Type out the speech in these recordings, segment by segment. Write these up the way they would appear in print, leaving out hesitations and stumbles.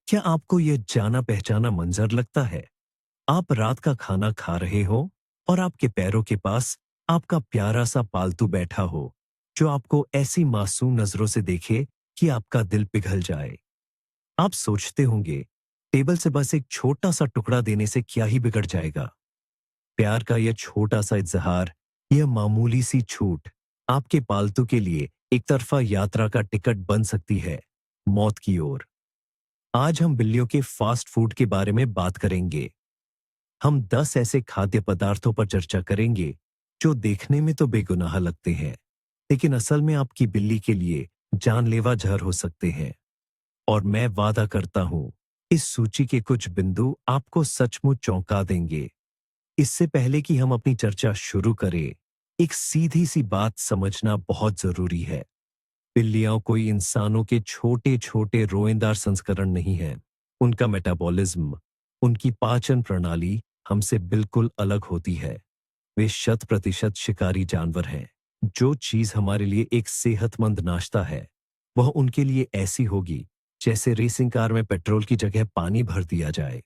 क्या आपको यह जाना पहचाना मंजर लगता है? आप रात का खाना खा रहे हो और आपके पैरों के पास आपका प्यारा सा पालतू बैठा हो, जो आपको ऐसी मासूम नजरों से देखे कि आपका दिल पिघल जाए। आप सोचते होंगे, टेबल से बस एक छोटा सा टुकड़ा देने से क्या ही बिगड़ जाएगा। प्यार का यह छोटा सा इजहार, यह मामूली सी छूट आपके पालतू के लिए एक तरफा यात्रा का टिकट बन सकती है, मौत की ओर। आज हम बिल्लियों के फास्ट फूड के बारे में बात करेंगे। हम 10 ऐसे खाद्य पदार्थों पर चर्चा करेंगे जो देखने में तो बेगुनाह लगते हैं, लेकिन असल में आपकी बिल्ली के लिए जानलेवा जहर हो सकते हैं। और मैं वादा करता हूं, इस सूची के कुछ बिंदु आपको सचमुच चौंका देंगे। इससे पहले कि हम अपनी चर्चा शुरू करें, एक सीधी सी बात समझना बहुत जरूरी है। बिल्लियां कोई इंसानों के छोटे छोटे रोएंदार संस्करण नहीं है। उनका मेटाबॉलिज्म, उनकी पाचन प्रणाली हमसे बिल्कुल अलग होती है। वे 100% शिकारी जानवर हैं। जो चीज हमारे लिए एक सेहतमंद नाश्ता है, वह उनके लिए ऐसी होगी जैसे रेसिंग कार में पेट्रोल की जगह पानी भर दिया जाए।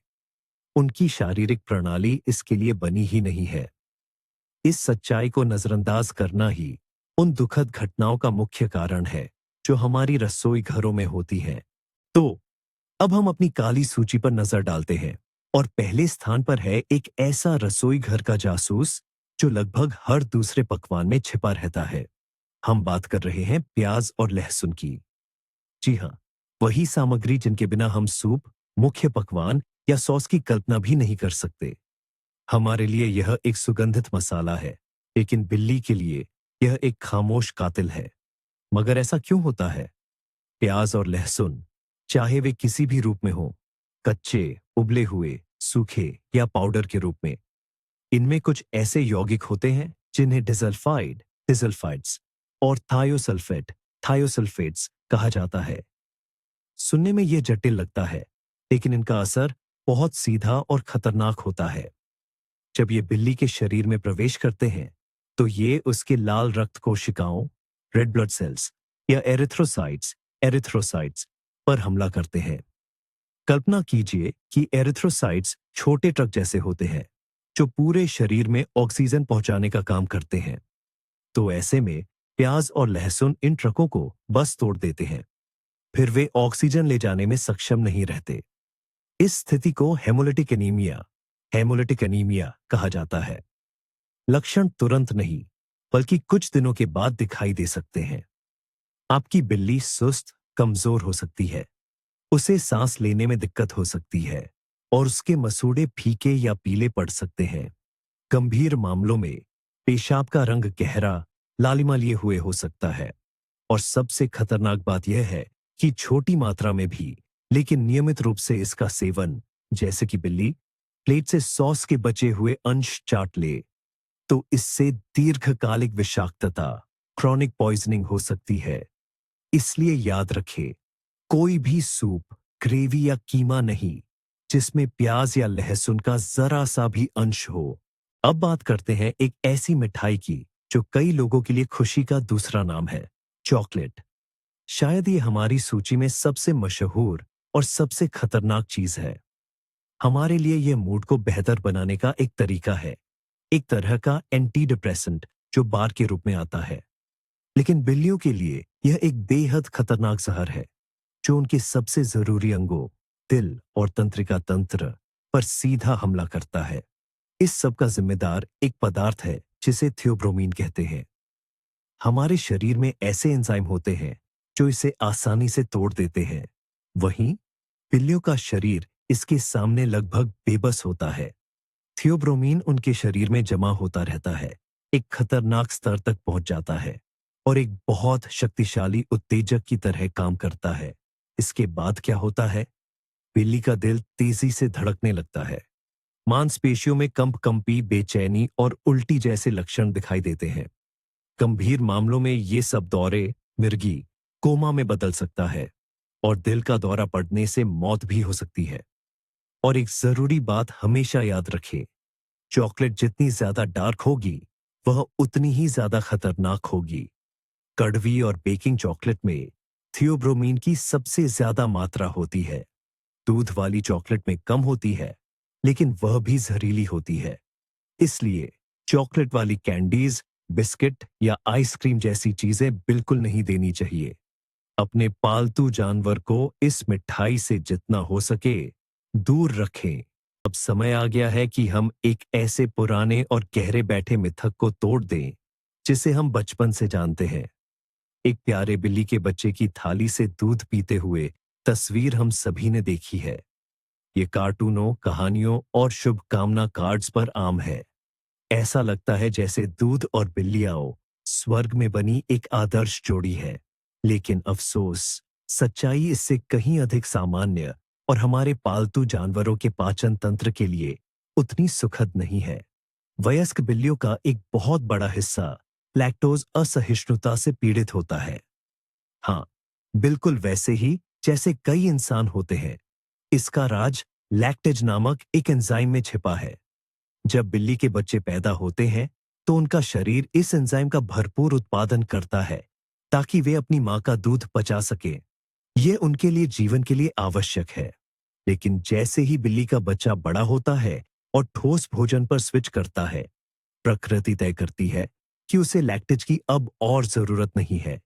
उनकी शारीरिक प्रणाली इसके लिए बनी ही नहीं है। इस सच्चाई को नजरअंदाज करना ही उन दुखद घटनाओं का मुख्य कारण है जो हमारी रसोई घरों में होती हैं। तो अब हम अपनी काली सूची पर नजर डालते हैं और पहले स्थान पर है एक ऐसा रसोई घर का जासूस जो लगभग हर दूसरे पकवान में छिपा रहता है। हम बात कर रहे हैं प्याज और लहसुन की। जी हाँ, वही सामग्री जिनके बिना हम सूप, मुख्य पकवान या सॉस की कल्पना भी नहीं कर सकते। हमारे लिए यह एक सुगंधित मसाला है, लेकिन बिल्ली के लिए यह एक खामोश कातिल है। मगर ऐसा क्यों होता है? प्याज और लहसुन, चाहे वे किसी भी रूप में हो, कच्चे, उबले हुए, सूखे या पाउडर के रूप में, इनमें कुछ ऐसे यौगिक होते हैं जिन्हें डिसल्फाइड, डिसल्फाइड्स और थायोसल्फेट, थायोसल्फेट्स कहा जाता है। सुनने में यह जटिल लगता है, लेकिन इनका असर बहुत सीधा और खतरनाक होता है। जब ये बिल्ली के शरीर में प्रवेश करते हैं, तो ये उसके लाल रक्त कोशिकाओं, रेड ब्लड सेल्स या एरिथ्रोसाइट्स, एरिथ्रोसाइट्स पर हमला करते हैं। कल्पना कीजिए कि एरिथ्रोसाइट्स छोटे ट्रक जैसे होते हैं, जो पूरे शरीर में ऑक्सीजन पहुंचाने का काम करते हैं। तो ऐसे में प्याज और लहसुन इन ट्रकों को बस तोड़ देते हैं। फिर वे ऑक्सीजन ले जाने में सक्षम नहीं रहते। इस स्थिति को हेमोलिटिक एनीमिया कहा जाता है। लक्षण तुरंत नहीं, बल्कि कुछ दिनों के बाद दिखाई दे सकते हैं। आपकी बिल्ली सुस्त, कमजोर हो सकती है। उसे सांस लेने में दिक्कत हो सकती है और उसके मसूड़े फीके या पीले पड़ सकते हैं। गंभीर मामलों में पेशाब का रंग गहरा, लालिमा लिए हुए हो सकता है। और सबसे खतरनाक बात यह है कि छोटी मात्रा में भी, लेकिन नियमित रूप से इसका सेवन, जैसे कि बिल्ली प्लेट से सॉस के बचे हुए अंश चाट ले, तो इससे दीर्घकालिक विषाक्तता, क्रॉनिक पॉइजनिंग हो सकती है। इसलिए याद रखें, कोई भी सूप, ग्रेवी या कीमा नहीं जिसमें प्याज या लहसुन का जरा सा भी अंश हो। अब बात करते हैं एक ऐसी मिठाई की जो कई लोगों के लिए खुशी का दूसरा नाम है, चॉकलेट। शायद ये हमारी सूची में सबसे मशहूर और सबसे खतरनाक चीज है। हमारे लिए यह मूड को बेहतर बनाने का एक तरीका है, एक तरह का एंटी डिप्रेसेंट जो बार के रूप में आता है। लेकिन बिल्लियों के लिए यह एक बेहद खतरनाक जहर है जो उनके सबसे जरूरी अंगों, दिल और तंत्रिका तंत्र पर सीधा हमला करता है। इस सब का जिम्मेदार एक पदार्थ है जिसे थियोब्रोमीन कहते हैं। हमारे शरीर में ऐसे एंजाइम होते हैं जो इसे आसानी से तोड़ देते हैं। वहीं बिल्लियों का शरीर इसके सामने लगभग बेबस होता है। थियोब्रोमीन उनके शरीर में जमा होता रहता है, एक खतरनाक स्तर तक पहुंच जाता है और एक बहुत शक्तिशाली उत्तेजक की तरह काम करता है। इसके बाद क्या होता है? बिल्ली का दिल तेजी से धड़कने लगता है। मांसपेशियों में कंपकंपी, बेचैनी और उल्टी जैसे लक्षण दिखाई देते हैं। गंभीर मामलों में ये सब दौरे, मिर्गी, कोमा में बदल सकता है और दिल का दौरा पड़ने से मौत भी हो सकती है। और एक जरूरी बात हमेशा याद रखें, चॉकलेट जितनी ज्यादा डार्क होगी, वह उतनी ही ज्यादा खतरनाक होगी। कड़वी और बेकिंग चॉकलेट में थियोब्रोमीन की सबसे ज्यादा मात्रा होती है। दूध वाली चॉकलेट में कम होती है, लेकिन वह भी जहरीली होती है। इसलिए चॉकलेट वाली कैंडीज, बिस्किट या आइसक्रीम जैसी चीजें बिल्कुल नहीं देनी चाहिए। अपने पालतू जानवर को इस मिठाई से जितना हो सके दूर रखें। अब समय आ गया है कि हम एक ऐसे पुराने और गहरे बैठे मिथक को तोड़ दें, जिसे हम बचपन से जानते हैं। एक प्यारे बिल्ली के बच्चे की थाली से दूध पीते हुए तस्वीर हम सभी ने देखी है। ये कार्टूनों, कहानियों और शुभकामना कार्ड्स पर आम है। ऐसा लगता है जैसे दूध और बिल्लियाँ स्वर्ग में बनी एक आदर्श जोड़ी है। लेकिन अफसोस, सच्चाई इससे कहीं अधिक सामान्य और हमारे पालतू जानवरों के पाचन तंत्र के लिए उतनी सुखद नहीं है। वयस्क बिल्लियों का एक बहुत बड़ा हिस्सा लैक्टोज असहिष्णुता से पीड़ित होता है। हाँ, बिल्कुल वैसे ही जैसे कई इंसान होते हैं। इसका राज लैक्टेज नामक एक एंजाइम में छिपा है। जब बिल्ली के बच्चे पैदा होते हैं, तो उनका शरीर इस एंजाइम का भरपूर उत्पादन करता है, ताकि वे अपनी मां का दूध पचा सके। यह उनके लिए जीवन के लिए आवश्यक है। लेकिन जैसे ही बिल्ली का बच्चा बड़ा होता है और ठोस भोजन पर स्विच करता है, प्रकृति तय करती है कि उसे लैक्टेज की अब और जरूरत नहीं है।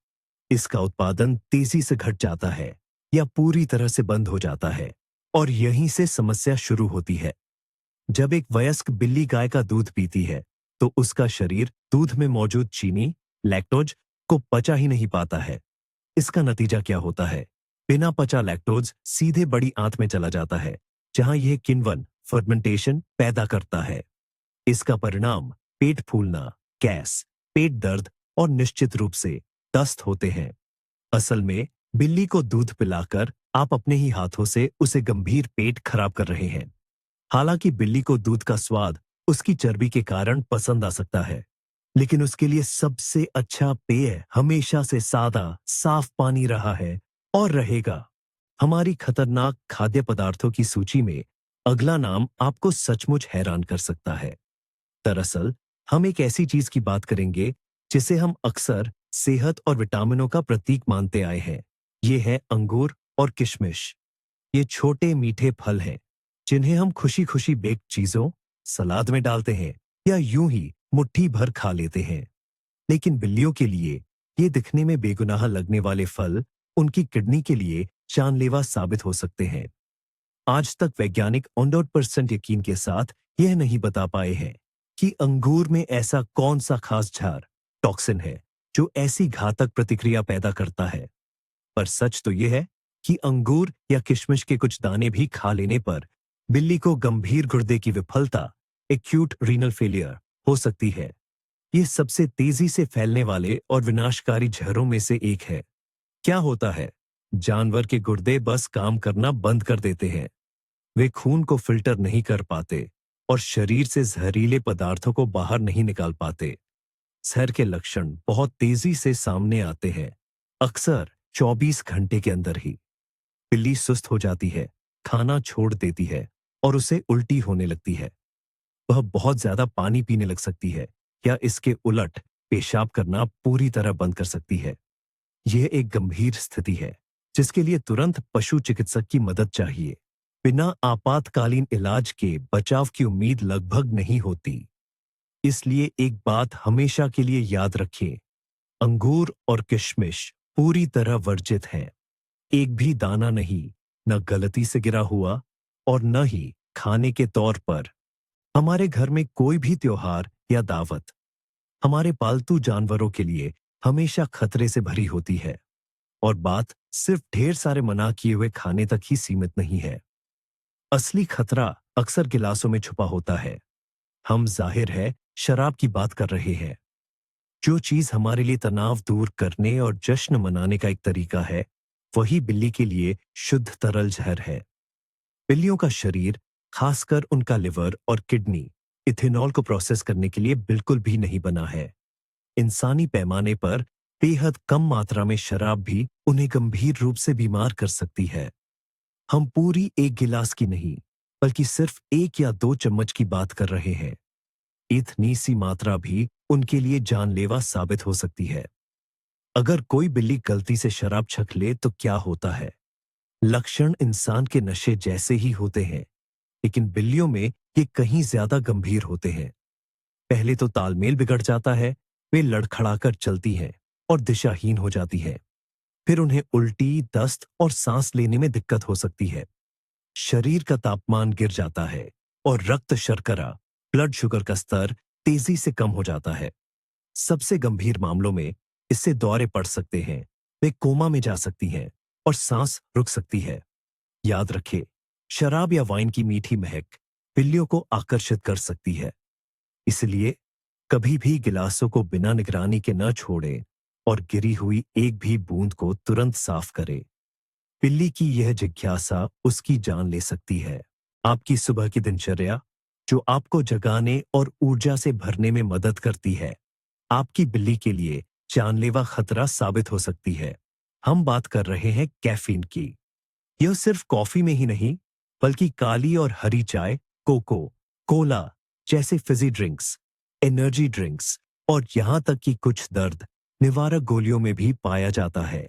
इसका उत्पादन तेजी से घट जाता है या पूरी तरह से बंद हो जाता है, और यहीं से समस्या शुरू होती है। जब एक वयस्क बिल्ली गाय का दूध पीती है, तो उसका शरीर दूध में मौजूद चीनी, लैक्टोज को पचा ही नहीं पाता है। इसका नतीजा क्या होता है? बिना पचा लैक्टोज सीधे बड़ी आंत में चला जाता है, जहां यह किण्वन फर्मेंटेशन पैदा करता है। इसका परिणाम पेट फूलना, गैस, पेट दर्द और निश्चित रूप से दस्त होते हैं। असल में बिल्ली को दूध पिलाकर आप अपने ही हाथों से उसे गंभीर पेट खराब कर रहे हैं। हालांकि बिल्ली को दूध का स्वाद उसकी चर्बी के कारण पसंद आ सकता है, लेकिन उसके लिए सबसे अच्छा पेय हमेशा से सादा, साफ पानी रहा है और रहेगा। हमारी खतरनाक खाद्य पदार्थों की सूची में अगला नाम आपको सचमुच हैरान कर सकता है। दरअसल हम एक ऐसी चीज की बात करेंगे जिसे हम अक्सर सेहत और विटामिनों का प्रतीक मानते आए हैं। ये है अंगूर और किशमिश। ये छोटे मीठे फल हैं, जिन्हें हम खुशी खुशी बेक्ड चीजों, सलाद में डालते हैं या यूं ही मुट्ठी भर खा लेते हैं। लेकिन बिल्लियों के लिए ये दिखने में बेगुनाह लगने वाले फल उनकी किडनी के लिए जानलेवा साबित हो सकते हैं। आज तक वैज्ञानिक 100% यकीन के साथ यह नहीं बता पाए हैं कि अंगूर में ऐसा कौन सा खास झार, टॉक्सिन है जो ऐसी घातक प्रतिक्रिया पैदा करता है। पर सच तो यह है कि अंगूर या किशमिश के कुछ दाने भी खा लेने पर बिल्ली को गंभीर गुर्दे की विफलता, एक्यूट रीनल फेलियर, हो सकती है। ये सबसे तेजी से फैलने वाले और विनाशकारी जहरों में से एक है। क्या होता है? जानवर के गुर्दे बस काम करना बंद कर देते हैं। वे खून को फिल्टर नहीं कर पाते और शरीर से जहरीले पदार्थों को बाहर नहीं निकाल पाते। जहर के लक्षण बहुत तेजी से सामने आते हैं, अक्सर 24 घंटे के अंदर ही। बिल्ली सुस्त हो जाती है, खाना छोड़ देती है और उसे उल्टी होने लगती है। वह बहुत ज्यादा पानी पीने लग सकती है या इसके उलट पेशाब करना पूरी तरह बंद कर सकती है। यह एक गंभीर स्थिति है जिसके लिए तुरंत पशु चिकित्सक की मदद चाहिए। बिना आपातकालीन इलाज के बचाव की उम्मीद लगभग नहीं होती। इसलिए एक बात हमेशा के लिए याद रखें, अंगूर और किशमिश पूरी तरह वर्जित हैं। एक भी दाना नहीं, न गलती से गिरा हुआ और न ही खाने के तौर पर। हमारे घर में कोई भी त्योहार या दावत हमारे पालतू जानवरों के लिए हमेशा खतरे से भरी होती है, और बात सिर्फ ढेर सारे मना किए हुए खाने तक ही सीमित नहीं है। असली खतरा अक्सर गिलासों में छुपा होता है। हम जाहिर है शराब की बात कर रहे हैं। जो चीज हमारे लिए तनाव दूर करने और जश्न मनाने का एक तरीका है, वही बिल्ली के लिए शुद्ध तरल जहर है। बिल्लियों का शरीर, खासकर उनका लिवर और किडनी, इथेनॉल को प्रोसेस करने के लिए बिल्कुल भी नहीं बना है। इंसानी पैमाने पर बेहद कम मात्रा में शराब भी उन्हें गंभीर रूप से बीमार कर सकती है। हम पूरी एक गिलास की नहीं, बल्कि सिर्फ 1 या 2 चम्मच की बात कर रहे हैं। इतनी सी मात्रा भी उनके लिए जानलेवा साबित हो सकती है। अगर कोई बिल्ली गलती से शराब छक ले तो क्या होता है? लक्षण इंसान के नशे जैसे ही होते हैं, लेकिन बिल्लियों में ये कहीं ज्यादा गंभीर होते हैं। पहले तो तालमेल बिगड़ जाता है, वे लड़खड़ाकर चलती हैं और दिशाहीन हो जाती हैं। फिर उन्हें उल्टी, दस्त और सांस लेने में दिक्कत हो सकती है। शरीर का तापमान गिर जाता है और रक्त शर्करा, ब्लड शुगर का स्तर तेजी से कम हो जाता है। सबसे गंभीर मामलों में इससे दौरे पड़ सकते हैं, वे कोमा में जा सकती हैं और सांस रुक सकती है। याद रखें, शराब या वाइन की मीठी महक बिल्लियों को आकर्षित कर सकती है। इसलिए कभी भी गिलासों को बिना निगरानी के न छोड़ें और गिरी हुई एक भी बूंद को तुरंत साफ करें। बिल्ली की यह जिज्ञासा उसकी जान ले सकती है। आपकी सुबह की दिनचर्या, जो आपको जगाने और ऊर्जा से भरने में मदद करती है, आपकी बिल्ली के लिए जानलेवा खतरा साबित हो सकती है। हम बात कर रहे हैं कैफीन की। यह सिर्फ कॉफी में ही नहीं, बल्कि काली और हरी चाय, कोको, कोला जैसे फिजी ड्रिंक्स, एनर्जी ड्रिंक्स और यहां तक कि कुछ दर्द निवारक गोलियों में भी पाया जाता है।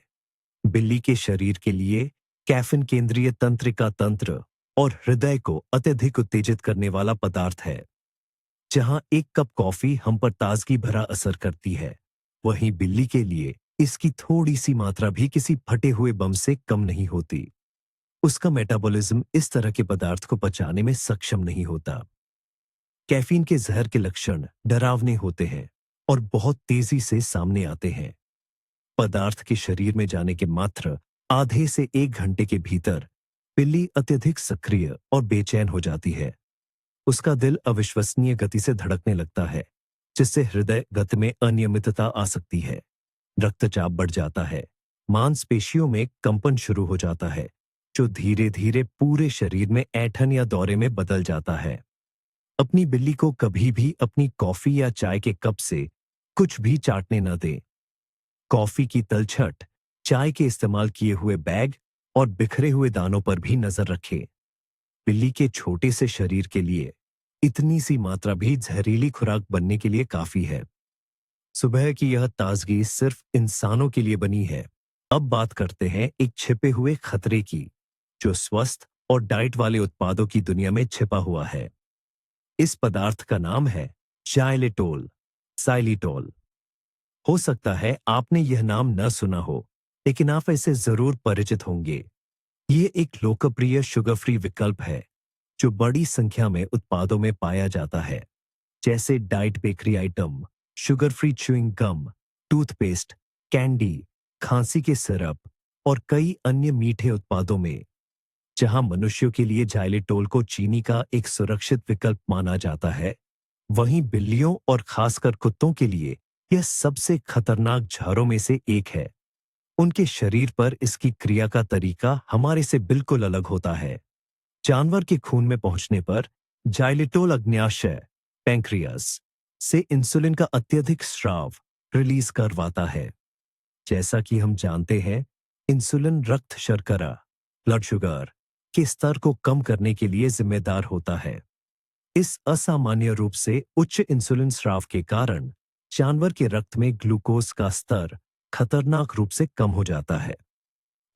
बिल्ली के शरीर के लिए कैफीन केंद्रीय तंत्रिका तंत्र और हृदय को अत्यधिक उत्तेजित करने वाला पदार्थ है। जहां एक कप कॉफी हम पर ताजगी भरा असर करती है, वहीं बिल्ली के लिए इसकी थोड़ी सी मात्रा भी किसी फटे हुए बम से कम नहीं होती। उसका मेटाबॉलिज्म इस तरह के पदार्थ को पचाने में सक्षम नहीं होता। कैफीन के जहर के लक्षण डरावने होते हैं और बहुत तेजी से सामने आते हैं। पदार्थ के शरीर में जाने के मात्र आधे से 1 घंटे के भीतर बिल्ली अत्यधिक सक्रिय और बेचैन हो जाती है। उसका दिल अविश्वसनीय गति से धड़कने लगता है, जिससे हृदय गति में अनियमितता आ सकती है। रक्तचाप बढ़ जाता है, मांसपेशियों में कंपन शुरू हो जाता है, जो धीरे धीरे पूरे शरीर में ऐंठन या दौरे में बदल जाता है। अपनी बिल्ली को कभी भी अपनी कॉफी या चाय के कप से कुछ भी चाटने न दें। कॉफी की तलछट, चाय के इस्तेमाल किए हुए बैग और बिखरे हुए दानों पर भी नजर रखें। बिल्ली के छोटे से शरीर के लिए इतनी सी मात्रा भी जहरीली खुराक बनने के लिए काफी है। सुबह की यह ताजगी सिर्फ इंसानों के लिए बनी है। अब बात करते हैं एक छिपे हुए खतरे की, जो स्वस्थ और डाइट वाले उत्पादों की दुनिया में छिपा हुआ है। इस पदार्थ का नाम है जाइलेटोल, साइलिटोल। हो सकता है आपने यह नाम न सुना हो, लेकिन आप इससे जरूर परिचित होंगे। ये एक लोकप्रिय शुगर फ्री विकल्प है, जो बड़ी संख्या में उत्पादों में पाया जाता है, जैसे diet bakery item, sugar free chewing gum, toothpaste, candy, खांसी के सिरप और कई अन्य मीठे उत्पादों में। जहां मनुष्यों के लिए जाइलेटोल को चीनी का एक सुरक्षित विकल्प माना जाता है, वहीं बिल्लियों और खासकर कुत्तों के लिए यह सबसे खतरनाक जहरों में से एक है। उनके शरीर पर इसकी क्रिया का तरीका हमारे से बिल्कुल अलग होता है। जानवर के खून में पहुंचने पर जाइलेटोल अग्न्याशय, पैंक्रियास से इंसुलिन का अत्यधिक स्राव रिलीज करवाता है। जैसा कि हम जानते हैं, इंसुलिन रक्त शर्करा, ब्लड शुगर के स्तर को कम करने के लिए जिम्मेदार होता है। इस असामान्य रूप से उच्च इंसुलिन स्राव के कारण जानवर के रक्त में ग्लूकोज का स्तर खतरनाक रूप से कम हो जाता है।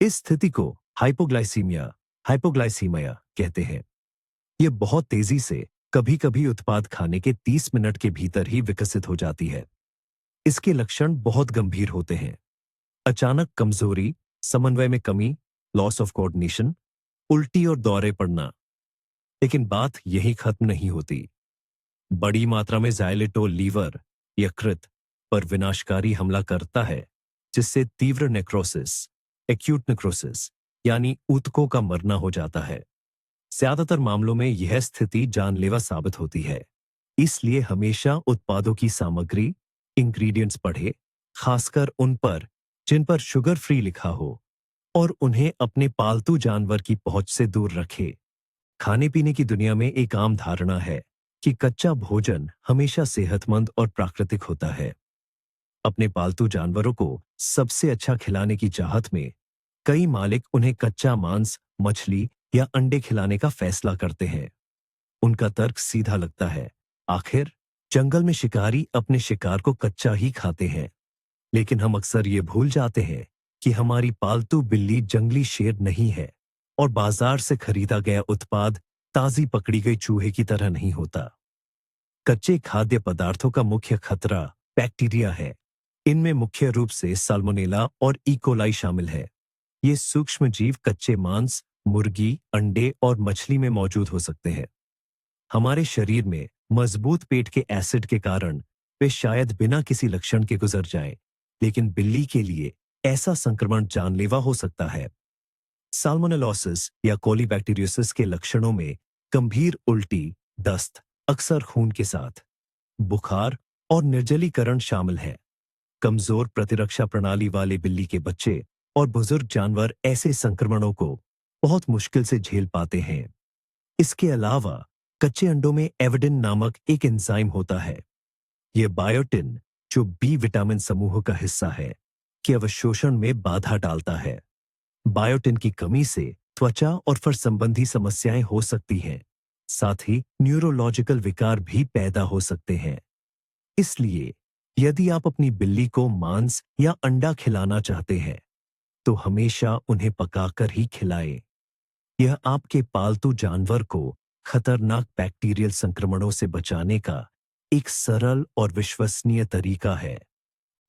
इस स्थिति को हाइपोग्लाइसीमिया, हाइपोग्लाइसीमिया कहते हैं। यह बहुत तेजी से, कभी कभी उत्पाद खाने के 30 मिनट के भीतर ही विकसित हो जाती है। इसके लक्षण बहुत गंभीर होते हैं। अचानक कमजोरी, समन्वय में कमी, लॉस ऑफ कोऑर्डिनेशन, उल्टी और दौरे पड़ना। लेकिन बात यही खत्म नहीं होती। बड़ी मात्रा में जाइलेटोल लीवर, यकृत पर विनाशकारी हमला करता है, जिससे तीव्र नेक्रोसिस, एक्यूट नेक्रोसिस यानी ऊतकों का मरना हो जाता है। ज्यादातर मामलों में यह स्थिति जानलेवा साबित होती है। इसलिए हमेशा उत्पादों की सामग्री, इंग्रेडिएंट्स पढ़े, खासकर उन पर जिन पर शुगर फ्री लिखा हो, और उन्हें अपने पालतू जानवर की पहुंच से दूर रखें। खाने पीने की दुनिया में एक आम धारणा है कि कच्चा भोजन हमेशा सेहतमंद और प्राकृतिक होता है। अपने पालतू जानवरों को सबसे अच्छा खिलाने की चाहत में कई मालिक उन्हें कच्चा मांस, मछली या अंडे खिलाने का फैसला करते हैं। उनका तर्क सीधा लगता है, आखिर जंगल में शिकारी अपने शिकार को कच्चा ही खाते हैं। लेकिन हम अक्सर ये भूल जाते हैं कि हमारी पालतू बिल्ली जंगली शेर नहीं है, और बाजार से खरीदा गया उत्पाद ताजी पकड़ी गई चूहे की तरह नहीं होता। कच्चे खाद्य पदार्थों का मुख्य खतरा बैक्टीरिया है। इनमें मुख्य रूप से साल्मोनेला और इकोलाई शामिल है। ये सूक्ष्म जीव कच्चे मांस, मुर्गी, अंडे और मछली में मौजूद हो सकते हैं। हमारे शरीर में मजबूत पेट के एसिड के कारण वे शायद बिना किसी लक्षण के गुजर जाएं, लेकिन बिल्ली के लिए ऐसा संक्रमण जानलेवा हो सकता है। साल्मोनेलोसिस या कोलीबैक्टीरियोसिस के लक्षणों में गंभीर उल्टी, दस्त, अक्सर खून के साथ, बुखार और निर्जलीकरण शामिल है। कमजोर प्रतिरक्षा प्रणाली वाले बिल्ली के बच्चे और बुजुर्ग जानवर ऐसे संक्रमणों को बहुत मुश्किल से झेल पाते हैं। इसके अलावा कच्चे अंडों में एविडिन नामक एक एंजाइम होता है। यह बायोटिन, जो बी विटामिन समूह का हिस्सा है, के अवशोषण में बाधा डालता है। बायोटिन की कमी से त्वचा और फर संबंधी समस्याएं हो सकती हैं। साथ ही न्यूरोलॉजिकल विकार भी पैदा हो सकते हैं। इसलिए यदि आप अपनी बिल्ली को मांस या अंडा खिलाना चाहते हैं, तो हमेशा उन्हें पकाकर ही खिलाएं। यह आपके पालतू जानवर को खतरनाक बैक्टीरियल संक्रमणों से बचाने का एक सरल और विश्वसनीय तरीका है।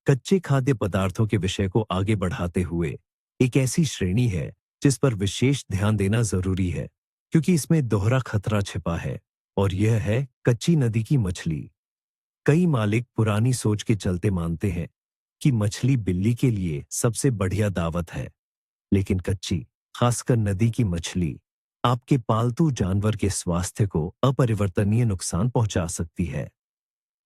कच्चे खाद्य पदार्थों के विषय को आगे बढ़ाते हुए एक ऐसी श्रेणी है जिस पर विशेष ध्यान देना जरूरी है, क्योंकि इसमें दोहरा खतरा छिपा है, और यह है कच्ची नदी की मछली। कई मालिक पुरानी सोच के चलते मानते हैं कि मछली बिल्ली के लिए सबसे बढ़िया दावत है, लेकिन कच्ची, खासकर नदी की मछली आपके पालतू जानवर के स्वास्थ्य को अपरिवर्तनीय नुकसान पहुंचा सकती है।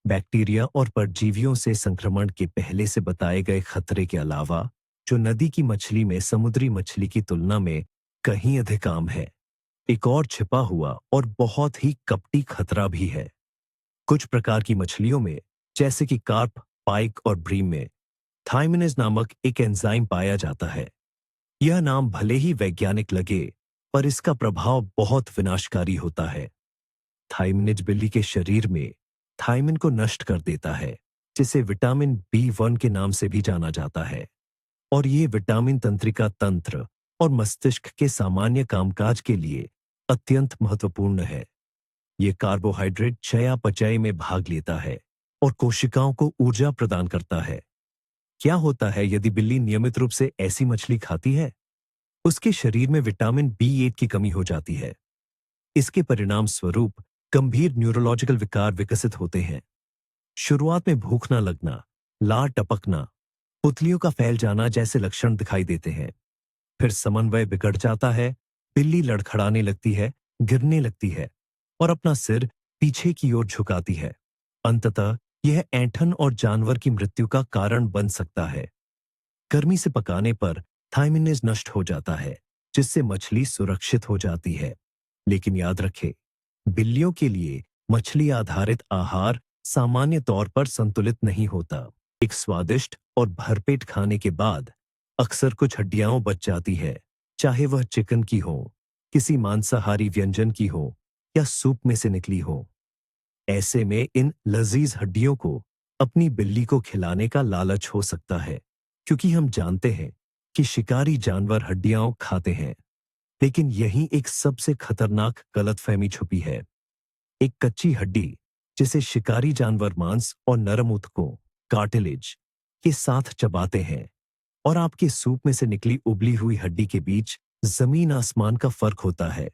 बैक्टीरिया और परजीवियों से संक्रमण के पहले से बताए गए खतरे के अलावा, जो नदी की मछली में समुद्री मछली की तुलना में कहीं अधिक आम है, एक और छिपा हुआ और बहुत ही कपटी खतरा भी है। कुछ प्रकार की मछलियों में, जैसे कि कार्प, पाइक और ब्रीम में, थाइमिनेज नामक एक एंजाइम पाया जाता है। यह नाम भले ही वैज्ञानिक लगे, पर इसका प्रभाव बहुत विनाशकारी होता है। थाइमिनेज बिल्ली के शरीर में थाइमिन को नष्ट कर देता है, जिसे विटामिन B1 के नाम से भी जाना जाता है, और ये विटामिन तंत्रिका तंत्र और मस्तिष्क के सामान्य कामकाज के लिए अत्यंत महत्वपूर्ण है। ये कार्बोहाइड्रेट चयापचय में भाग लेता है और कोशिकाओं को ऊर्जा प्रदान करता है। क्या होता है यदि बिल्ली नियमित रूप से ऐसी मछली खाती है? उसके शरीर में विटामिन B8 की कमी हो जाती है। इसके परिणाम स्वरूप गंभीर न्यूरोलॉजिकल विकार विकसित होते हैं। शुरुआत में भूख न लगना, लार टपकना, पुतलियों का फैल जाना जैसे लक्षण दिखाई देते हैं। फिर समन्वय बिगड़ जाता है, बिल्ली लड़खड़ाने लगती है, गिरने लगती है और अपना सिर पीछे की ओर झुकाती है। अंततः यह ऐंठन और जानवर की मृत्यु का कारण बन सकता है। गर्मी से पकाने पर थाइमिनेज नष्ट हो जाता है, जिससे मछली सुरक्षित हो जाती है। लेकिन याद रखें, बिल्लियों के लिए मछली आधारित आहार सामान्य तौर पर संतुलित नहीं होता। एक स्वादिष्ट और भरपेट खाने के बाद अक्सर कुछ हड्डियां बच जाती है, चाहे वह चिकन की हो, किसी मांसाहारी व्यंजन की हो या सूप में से निकली हो। ऐसे में इन लजीज हड्डियों को अपनी बिल्ली को खिलाने का लालच हो सकता है, क्योंकि हम जानते हैं कि शिकारी जानवर हड्डियां खाते हैं। लेकिन यही एक सबसे खतरनाक गलतफहमी छुपी है। एक कच्ची हड्डी, जिसे शिकारी जानवर मांस और नरम ऊतकों, कार्टिलेज, के साथ चबाते हैं, और आपके सूप में से निकली उबली हुई हड्डी के बीच जमीन आसमान का फर्क होता है।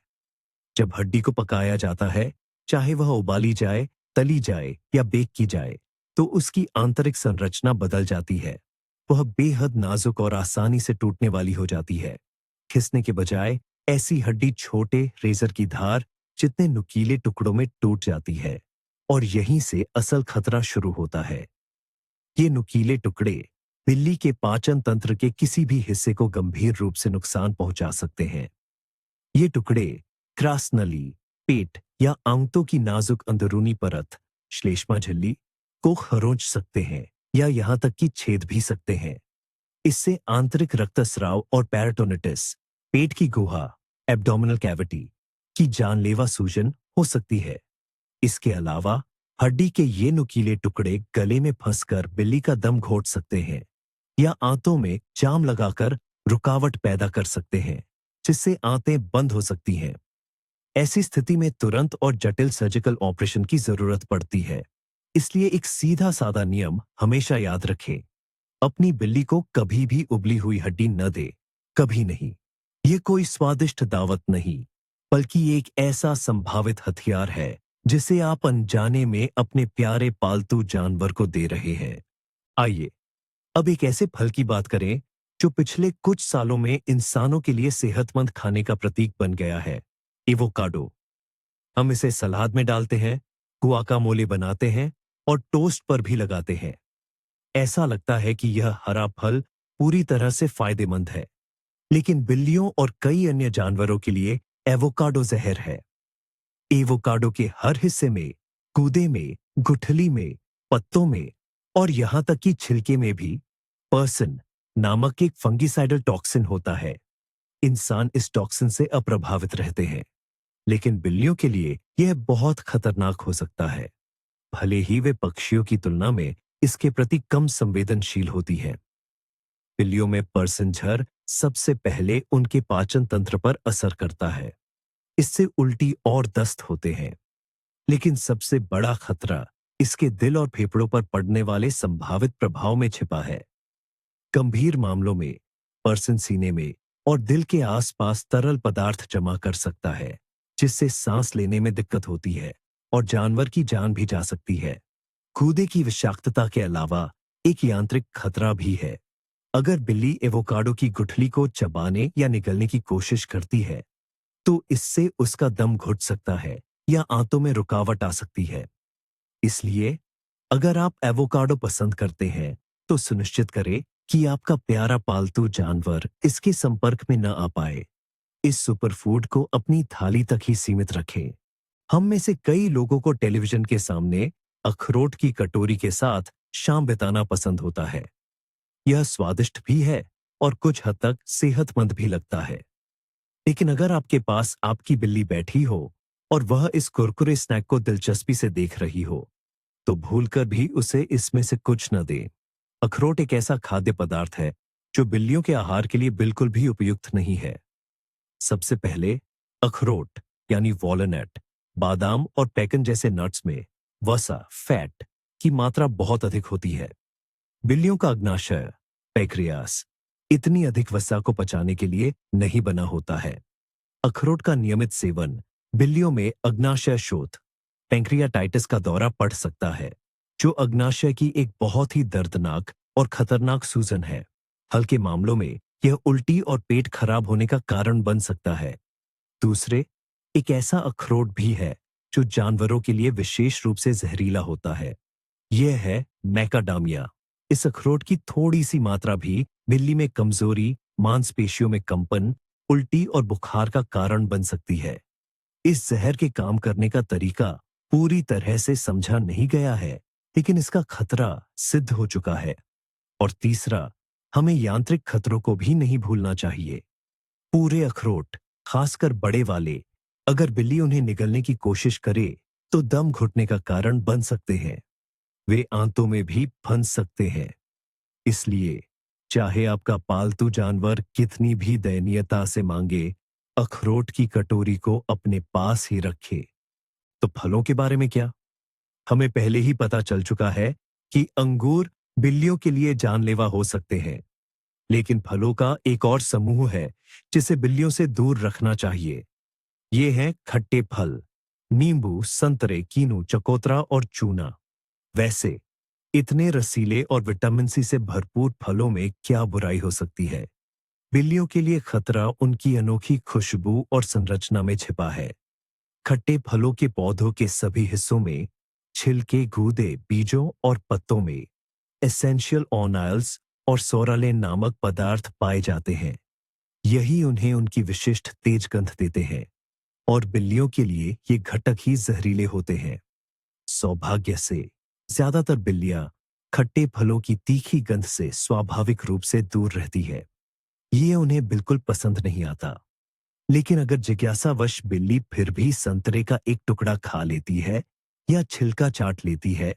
जब हड्डी को पकाया जाता है, चाहे वह उबाली जाए, तली जाए या बेक की जाए, तो उसकी आंतरिक संरचना बदल जाती है। वह बेहद नाजुक और आसानी से टूटने वाली हो जाती है। खिसने के बजाय ऐसी हड्डी छोटे रेजर की धार जितने नुकीले टुकड़ों में टूट जाती है, और यहीं से असल खतरा शुरू होता है। ये नुकीले टुकड़े बिल्ली के पाचन तंत्र के किसी भी हिस्से को गंभीर रूप से नुकसान पहुंचा सकते हैं। ये टुकड़े क्रासनली, पेट या आंतों की नाजुक अंदरूनी परत, श्लेष्मा झिल्ली, को खरोंच सकते हैं या यहां तक कि छेद भी सकते हैं। इससे आंतरिक रक्तस्राव और पेरिटोनिटिस, पेट की गुहा, एब्डोमिनल कैविटी की जानलेवा सूजन हो सकती है। इसके अलावा हड्डी के ये नुकीले टुकड़े गले में फंसकर बिल्ली का दम घोट सकते हैं या आंतों में जाम लगाकर रुकावट पैदा कर सकते हैं, जिससे आंतें बंद हो सकती हैं। ऐसी स्थिति में तुरंत और जटिल सर्जिकल ऑपरेशन की जरूरत पड़ती है। इसलिए एक सीधा साधा नियम हमेशा याद रखें। अपनी बिल्ली को कभी भी उबली हुई हड्डी न दे, कभी नहीं। ये कोई स्वादिष्ट दावत नहीं, बल्कि एक ऐसा संभावित हथियार है जिसे आप अनजाने में अपने प्यारे पालतू जानवर को दे रहे हैं। आइए अब एक ऐसे फल की बात करें जो पिछले कुछ सालों में इंसानों के लिए सेहतमंद खाने का प्रतीक बन गया है, एवोकाडो। हम इसे सलाद में डालते हैं, गुआकामोले बनाते हैं और टोस्ट पर भी लगाते हैं। ऐसा लगता है कि यह हरा फल पूरी तरह से फायदेमंद है, लेकिन बिल्लियों और कई अन्य जानवरों के लिए एवोकाडो जहर है। एवोकाडो के हर हिस्से में, गूदे में, गुठली में, पत्तों में और यहां तक कि छिलके में भी पर्सिन नामक एक फंगिसाइडल टॉक्सिन होता है। इंसान इस टॉक्सिन से अप्रभावित रहते हैं, लेकिन बिल्लियों के लिए यह बहुत खतरनाक हो सकता है। भले ही वे पक्षियों की तुलना में इसके प्रति कम संवेदनशील होती हैं। बिल्लियों में पर्सिन जहर सबसे पहले उनके पाचन तंत्र पर असर करता है। इससे उल्टी और दस्त होते हैं। लेकिन सबसे बड़ा खतरा इसके दिल और फेफड़ों पर पड़ने वाले संभावित प्रभाव में छिपा है। गंभीर मामलों में पर्सिन सीने में और दिल के आसपास तरल पदार्थ जमा कर सकता है, जिससे सांस लेने में दिक्कत होती है और जानवर की जान भी जा सकती है। गूदे की विषाक्तता के अलावा एक यांत्रिक खतरा भी है। अगर बिल्ली एवोकाडो की गुठली को चबाने या निगलने की कोशिश करती है, तो इससे उसका दम घुट सकता है या आंतों में रुकावट आ सकती है। इसलिए अगर आप एवोकाडो पसंद करते हैं, तो सुनिश्चित करें कि आपका प्यारा पालतू जानवर इसके संपर्क में न आ पाए। इस सुपरफूड को अपनी थाली तक ही सीमित रखें। हम में से कई लोगों को टेलीविजन के सामने अखरोट की कटोरी के साथ शाम बिताना पसंद होता है। यह स्वादिष्ट भी है और कुछ हद तक सेहतमंद भी लगता है। लेकिन अगर आपके पास आपकी बिल्ली बैठी हो और वह इस कुरकुरे स्नैक को दिलचस्पी से देख रही हो, तो भूलकर भी उसे इसमें से कुछ न दें। अखरोट एक ऐसा खाद्य पदार्थ है जो बिल्लियों के आहार के लिए बिल्कुल भी उपयुक्त नहीं है। सबसे पहले, अखरोट यानी वॉलनट, बादाम और पेकन जैसे नट्स में वसा, फैट की मात्रा बहुत अधिक होती है। बिल्लियों का अग्नाशय, पैंक्रियास, इतनी अधिक वसा को पचाने के लिए नहीं बना होता है। अखरोट का नियमित सेवन बिल्लियों में अग्नाशय शोथ, पैंक्रियाटाइटिस का दौरा पड़ सकता है, जो अग्नाशय की एक बहुत ही दर्दनाक और खतरनाक सूजन है। हल्के मामलों में यह उल्टी और पेट खराब होने का कारण बन सकता है। दूसरे, एक ऐसा अखरोट भी है जो जानवरों के लिए विशेष रूप से जहरीला होता है। यह है मैकाडामिया। इस अखरोट की थोड़ी सी मात्रा भी बिल्ली में कमजोरी, मांसपेशियों में कंपन, उल्टी और बुखार का कारण बन सकती है। इस जहर के काम करने का तरीका पूरी तरह से समझा नहीं गया है, लेकिन इसका खतरा सिद्ध हो चुका है। और तीसरा, हमें यांत्रिक खतरों को भी नहीं भूलना चाहिए। पूरे अखरोट, खासकर बड़े वाले, अगर बिल्ली उन्हें निगलने की कोशिश करे, तो दम घुटने का कारण बन सकते हैं। वे आंतों में भी फंस सकते हैं। इसलिए चाहे आपका पालतू जानवर कितनी भी दयनीयता से मांगे, अखरोट की कटोरी को अपने पास ही रखे। तो फलों के बारे में क्या? हमें पहले ही पता चल चुका है कि अंगूर बिल्लियों के लिए जानलेवा हो सकते हैं। लेकिन फलों का एक और समूह है जिसे बिल्लियों से दूर रखना चाहिए। ये हैं खट्टे फल, नींबू, संतरे, कीनू, चकोतरा और चूना। वैसे इतने रसीले और विटामिन सी से भरपूर फलों में क्या बुराई हो सकती है? बिल्लियों के लिए खतरा उनकी अनोखी खुशबू और संरचना में छिपा है। खट्टे फलों के पौधों के सभी हिस्सों में, छिलके, गूदे, बीजों और पत्तों में एसेंशियल ऑनाइल्स और सोरालेन नामक पदार्थ पाए जाते हैं। यही उन्हें उनकी विशिष्ट तेज गंध देते हैं और बिल्लियों के लिए ये घटक ही जहरीले होते हैं। सौभाग्य से ज्यादातर बिल्लियां खट्टे फलों की तीखी गंध से स्वाभाविक रूप से दूर रहती है। ये उन्हें बिल्कुल पसंद नहीं आता। लेकिन अगर जिज्ञासावश बिल्ली फिर भी संतरे का एक टुकड़ा खा लेती है या छिलका चाट लेती है,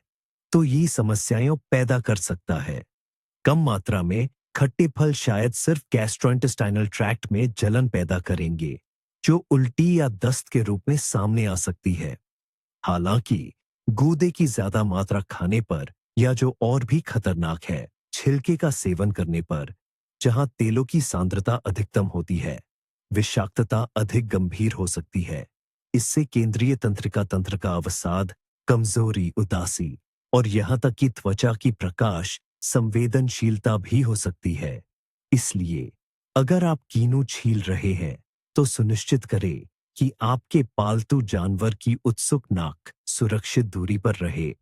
तो ये समस्याएं पैदा कर सकता है। कम मात्रा में खट्टे फल शायद सिर्फ गैस्ट्रोइंटेस्टाइनल ट्रैक्ट में जलन पैदा करेंगे, जो उल्टी या दस्त के रूप में सामने आ सकती है। हालांकि गूदे की ज्यादा मात्रा खाने पर या जो और भी खतरनाक है, छिलके का सेवन करने पर, जहां तेलों की सांद्रता अधिकतम होती है, विषाक्तता अधिक गंभीर हो सकती है। इससे केंद्रीय तंत्रिका तंत्र का अवसाद, कमजोरी, उदासी और यहां तक कि त्वचा की प्रकाश संवेदनशीलता भी हो सकती है। इसलिए अगर आप कीनू छील रहे हैं, तो सुनिश्चित करें कि आपके पालतू जानवर की उत्सुक नाक सुरक्षित दूरी पर रहे।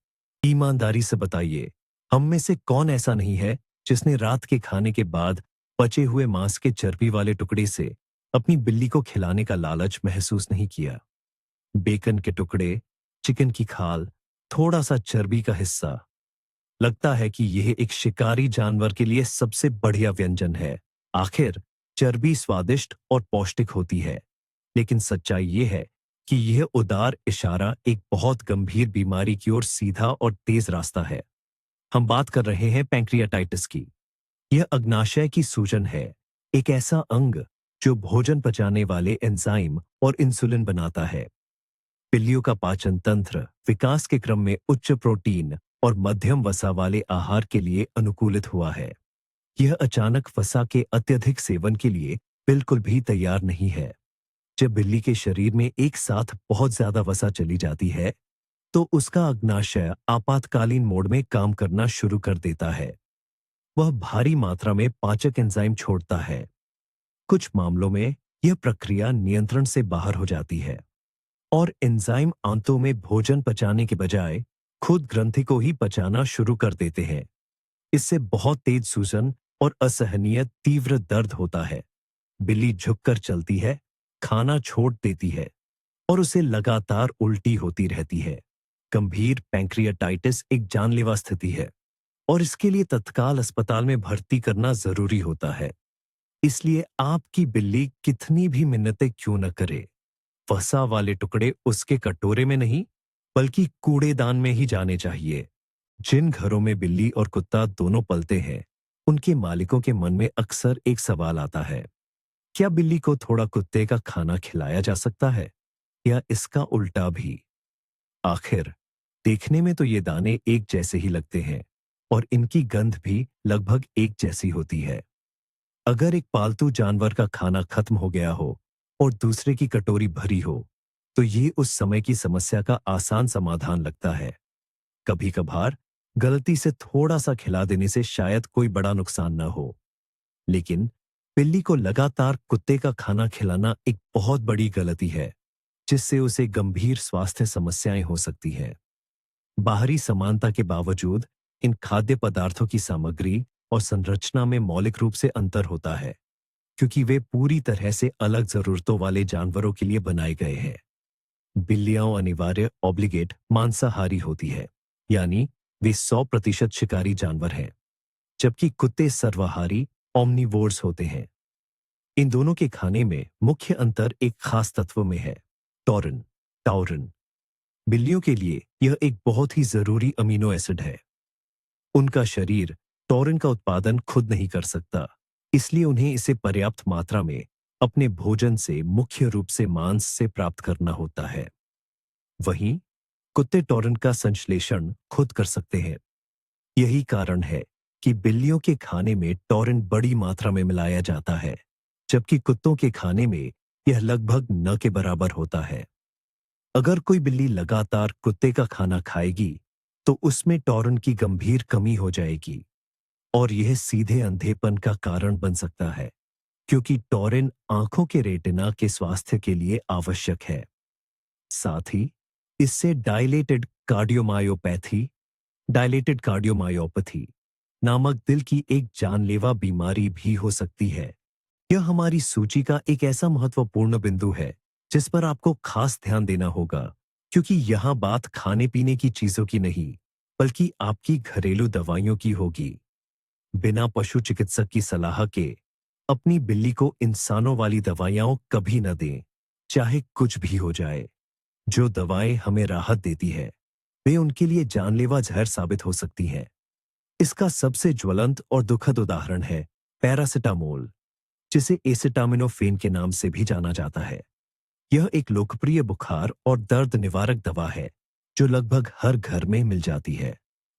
ईमानदारी से बताइए, हम में से कौन ऐसा नहीं है जिसने रात के खाने के बाद बचे हुए मांस के चर्बी वाले टुकड़े से अपनी बिल्ली को खिलाने का लालच महसूस नहीं किया? बेकन के टुकड़े, चिकन की खाल, थोड़ा सा चर्बी का हिस्सा। लगता है कि यह एक शिकारी जानवर के लिए सबसे बढ़िया व्यंजन है। आखिर चर्बी स्वादिष्ट और पौष्टिक होती है, लेकिन सच्चाई यह है कि यह उदार इशारा एक बहुत गंभीर बीमारी की ओर सीधा और तेज रास्ता है। हम बात कर रहे हैं पैंक्रियाटाइटिस की। यह अग्नाशय की सूजन है, एक ऐसा अंग जो भोजन पचाने वाले एंजाइम और इंसुलिन बनाता है। बिल्लियों का पाचन तंत्र विकास के क्रम में उच्च प्रोटीन और मध्यम वसा वाले आहार के लिए अनुकूलित हुआ है। यह अचानक वसा के अत्यधिक सेवन के लिए बिल्कुल भी तैयार नहीं है। जब बिल्ली के शरीर में एक साथ बहुत ज्यादा वसा चली जाती है, तो उसका अग्नाशय आपातकालीन मोड में काम करना शुरू कर देता है। वह भारी मात्रा में पाचक एंजाइम छोड़ता है। कुछ मामलों में यह प्रक्रिया नियंत्रण से बाहर हो जाती है और एंजाइम आंतों में भोजन पचाने के बजाय खुद ग्रंथि को ही पचाना शुरू कर देते हैं। इससे बहुत तेज सूजन और असहनीय तीव्र दर्द होता है। बिल्ली झुककर चलती है, खाना छोड़ देती है और उसे लगातार उल्टी होती रहती है। गंभीर पैंक्रियाटाइटिस एक जानलेवा स्थिति है और इसके लिए तत्काल अस्पताल में भर्ती करना जरूरी होता है। इसलिए आपकी बिल्ली कितनी भी मिन्नतें क्यों न करे, वसा वाले टुकड़े उसके कटोरे में नहीं, बल्कि कूड़ेदान में ही जाने चाहिए। जिन घरों में बिल्ली और कुत्ता दोनों पलते हैं, उनके मालिकों के मन में अक्सर एक सवाल आता है, क्या बिल्ली को थोड़ा कुत्ते का खाना खिलाया जा सकता है, या इसका उल्टा भी? आखिर देखने में तो ये दाने एक जैसे ही लगते हैं और इनकी गंध भी लगभग एक जैसी होती है। अगर एक पालतू जानवर का खाना खत्म हो गया हो और दूसरे की कटोरी भरी हो, तो ये उस समय की समस्या का आसान समाधान लगता है। कभी कभार गलती से थोड़ा सा खिला देने से शायद कोई बड़ा नुकसान ना हो, लेकिन बिल्ली को लगातार कुत्ते का खाना खिलाना एक बहुत बड़ी गलती है, जिससे उसे गंभीर स्वास्थ्य समस्याएं हो सकती हैं। बाहरी समानता के बावजूद इन खाद्य पदार्थों की सामग्री और संरचना में मौलिक रूप से अंतर होता है, क्योंकि वे पूरी तरह से अलग जरूरतों वाले जानवरों के लिए बनाए गए हैं। बिल्लियां अनिवार्य ऑब्लिगेट मांसाहारी होती है, यानी वे 100% शिकारी जानवर हैं, जबकि कुत्ते सर्वाहारी ओमनिवोर्स होते हैं। इन दोनों के खाने में मुख्य अंतर एक खास तत्व में है, टॉरिन। टाउरिन बिल्लियों के लिए यह एक बहुत ही जरूरी अमीनो एसिड है। उनका शरीर टॉरिन का उत्पादन खुद नहीं कर सकता, इसलिए उन्हें इसे पर्याप्त मात्रा में अपने भोजन से, मुख्य रूप से मांस से प्राप्त करना होता है। वहीं कुत्ते टॉरिन का संश्लेषण खुद कर सकते हैं। यही कारण है कि बिल्लियों के खाने में टॉरिन बड़ी मात्रा में मिलाया जाता है, जबकि कुत्तों के खाने में यह लगभग न के बराबर होता है। अगर कोई बिल्ली लगातार कुत्ते का खाना खाएगी, तो उसमें टॉरिन की गंभीर कमी हो जाएगी और यह सीधे अंधेपन का कारण बन सकता है, क्योंकि टॉरिन आंखों के रेटिना के स्वास्थ्य के लिए आवश्यक है। साथ ही इससे डायलेटेड कार्डियोमायोपैथी नामक दिल की एक जानलेवा बीमारी भी हो सकती है। यह हमारी सूची का एक ऐसा महत्वपूर्ण बिंदु है जिस पर आपको खास ध्यान देना होगा, क्योंकि यहां बात खाने पीने की चीजों की नहीं, बल्कि आपकी घरेलू दवाइयों की होगी। बिना पशु चिकित्सक की सलाह के अपनी बिल्ली को इंसानों वाली दवाइयां कभी न दें, चाहे कुछ भी हो जाए। जो दवाएं हमें राहत देती है, वे उनके लिए जानलेवा जहर साबित हो सकती हैं। इसका सबसे ज्वलंत और दुखद उदाहरण है पैरासिटामोल, जिसे एसिटामिनोफेन के नाम से भी जाना जाता है। यह एक लोकप्रिय बुखार और दर्द निवारक दवा है जो लगभग हर घर में मिल जाती है।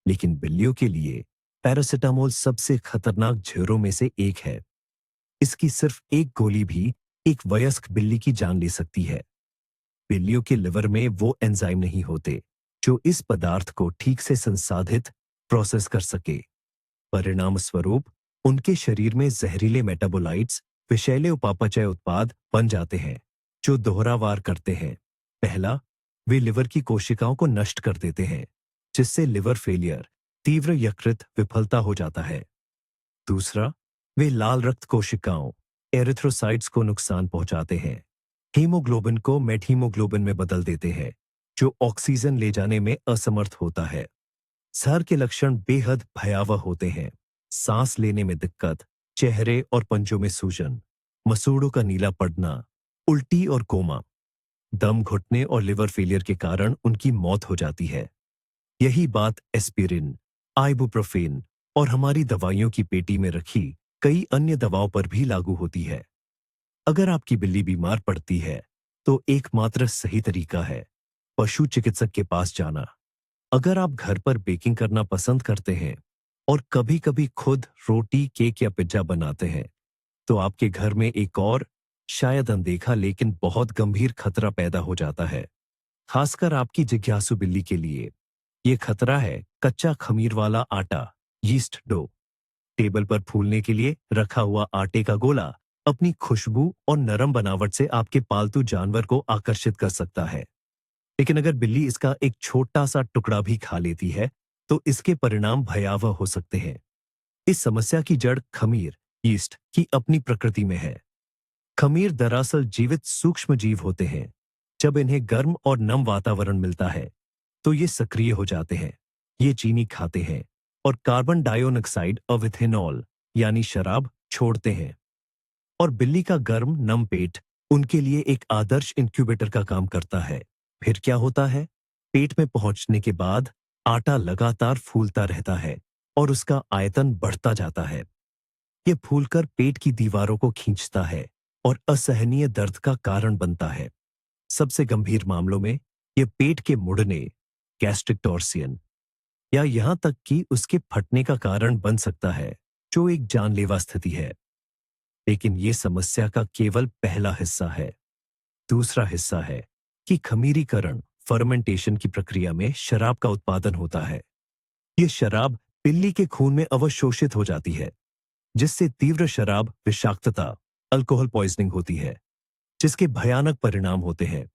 लेकिन बिल्लियों के लिए पैरासिटामोल सबसे खतरनाक जहरों में से एक है। इसकी सिर्फ एक गोली भी एक वयस्क बिल्ली की जान ले सकती है। बिल्लियों के लिवर में वो एंजाइम नहीं होते जो इस पदार्थ को ठीक से संसाधित प्रोसेस कर सके। परिणाम स्वरूप उनके शरीर में जहरीले मेटाबोलाइट्स, विषैले उपापचय उत्पाद बन जाते हैं जो दोहरावार करते हैं। पहला, वे लिवर की कोशिकाओं को नष्ट कर देते हैं, जिससे लिवर फेलियर, तीव्र यकृत विफलता हो जाता है। दूसरा, वे लाल रक्त कोशिकाओं, एरिथ्रोसाइट्स को नुकसान पहुंचाते हैं, हीमोग्लोबिन को मेटहीमोग्लोबिन में बदल देते हैं जो ऑक्सीजन ले जाने में असमर्थ होता है। सर के लक्षण बेहद भयावह होते हैं। सांस लेने में दिक्कत, चेहरे और पंजों में सूजन, मसूड़ों का नीला पड़ना, उल्टी और कोमा। दम घुटने और लिवर फेलियर के कारण उनकी मौत हो जाती है। यही बात एस्पिरिन, आइबुप्रोफेन और हमारी दवाइयों की पेटी में रखी कई अन्य दवाओं पर भी लागू होती है। अगर आपकी बिल्ली बीमार पड़ती है तो एकमात्र सही तरीका है पशु चिकित्सक के पास जाना। अगर आप घर पर बेकिंग करना पसंद करते हैं और कभी-कभी खुद रोटी, केक या पिज्जा बनाते हैं, तो आपके घर में एक और, शायद अनदेखा लेकिन बहुत गंभीर खतरा पैदा हो जाता है। खासकर आपकी जिज्ञासु बिल्ली के लिए ये खतरा है कच्चा खमीर वाला आटा, यीस्ट डो। टेबल पर फूलने के लिए रखा हुआ आटे का गोला अपनी खुशबू और नरम बनावट से आपके पालतू जानवर को आकर्षित कर सकता है। लेकिन अगर बिल्ली इसका एक छोटा सा टुकड़ा भी खा लेती है तो इसके परिणाम भयावह हो सकते हैं। इस समस्या की जड़ खमीर, यीस्ट की अपनी प्रकृति में है। खमीर दरअसल जीवित सूक्ष्म जीव होते हैं। जब इन्हें गर्म और नम वातावरण मिलता है तो ये सक्रिय हो जाते हैं। ये चीनी खाते हैं और कार्बन डाइऑक्साइड और इथेनॉल यानी शराब छोड़ते हैं। और बिल्ली का गर्म नम पेट उनके लिए एक आदर्श इंक्यूबेटर का काम करता है। फिर क्या होता है? पेट में पहुंचने के बाद आटा लगातार फूलता रहता है और उसका आयतन बढ़ता जाता है। यह फूलकर पेट की दीवारों को खींचता है और असहनीय दर्द का कारण बनता है। सबसे गंभीर मामलों में यह पेट के मुड़ने, गैस्ट्रिक टॉर्सियन या यहां तक कि उसके फटने का कारण बन सकता है, जो एक जानलेवा स्थिति है। लेकिन यह समस्या का केवल पहला हिस्सा है। दूसरा हिस्सा है कि खमीरीकरण, फर्मेंटेशन की प्रक्रिया में शराब का उत्पादन होता है। यह शराब बिल्ली के खून में अवशोषित हो जाती है, जिससे तीव्र शराब विषाक्तता, अल्कोहल पॉइजनिंग होती है, जिसके भयानक परिणाम होते हैं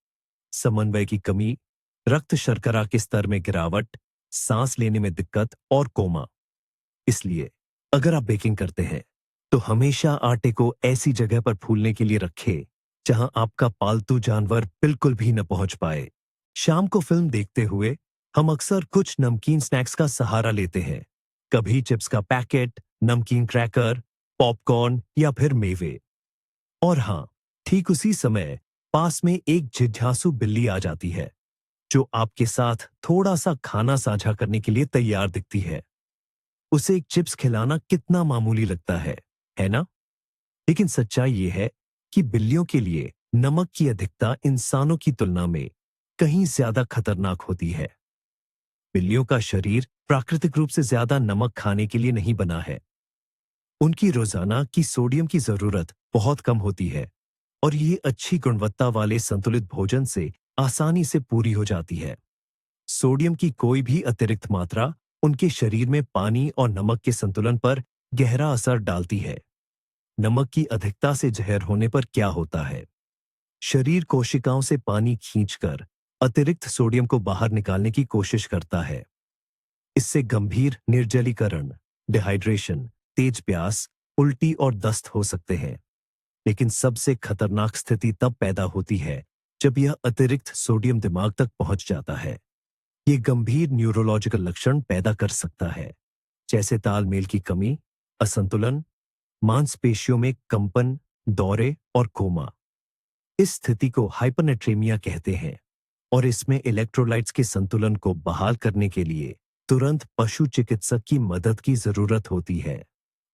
समन्वय की कमी, रक्त शर्करा के स्तर में गिरावट, सांस लेने में दिक्कत और कोमा। इसलिए अगर आप बेकिंग करते हैं तो हमेशा आटे को ऐसी जगह पर फूलने के लिए रखें जहां आपका पालतू जानवर बिल्कुल भी न पहुंच पाए। शाम को फिल्म देखते हुए हम अक्सर कुछ नमकीन स्नैक्स का सहारा लेते हैं। कभी चिप्स का पैकेट, नमकीन क्रैकर, पॉपकॉर्न या फिर मेवे। और हाँ, ठीक उसी समय पास में एक जिज्ञासु बिल्ली आ जाती है जो आपके साथ थोड़ा सा खाना साझा करने के लिए तैयार दिखती है। उसे एक चिप्स खिलाना कितना मामूली लगता है ना? लेकिन सच्चाई यह है कि बिल्लियों के लिए नमक की अधिकता इंसानों की तुलना में कहीं ज्यादा खतरनाक होती है। बिल्लियों का शरीर प्राकृतिक रूप से ज्यादा नमक खाने के लिए नहीं बना है। उनकी रोजाना की सोडियम की जरूरत बहुत कम होती है और ये अच्छी गुणवत्ता वाले संतुलित भोजन से आसानी से पूरी हो जाती है। सोडियम की कोई भी अतिरिक्त मात्रा उनके शरीर में पानी और नमक के संतुलन पर गहरा असर डालती है। नमक की अधिकता से जहर होने पर क्या होता है? शरीर कोशिकाओं से पानी खींचकर अतिरिक्त सोडियम को बाहर निकालने की कोशिश करता है। इससे गंभीर निर्जलीकरण, डिहाइड्रेशन, तेज प्यास, उल्टी और दस्त हो सकते हैं। लेकिन सबसे खतरनाक स्थिति तब पैदा होती है जब यह अतिरिक्त सोडियम दिमाग तक पहुंच जाता है। यह गंभीर न्यूरोलॉजिकल लक्षण पैदा कर सकता है, जैसे तालमेल की कमी, असंतुलन, मांसपेशियों में कंपन, दौरे और कोमा। इस स्थिति को हाइपरनेट्रेमिया कहते हैं और इसमें इलेक्ट्रोलाइट्स के संतुलन को बहाल करने के लिए तुरंत पशु चिकित्सक की मदद की जरूरत होती है।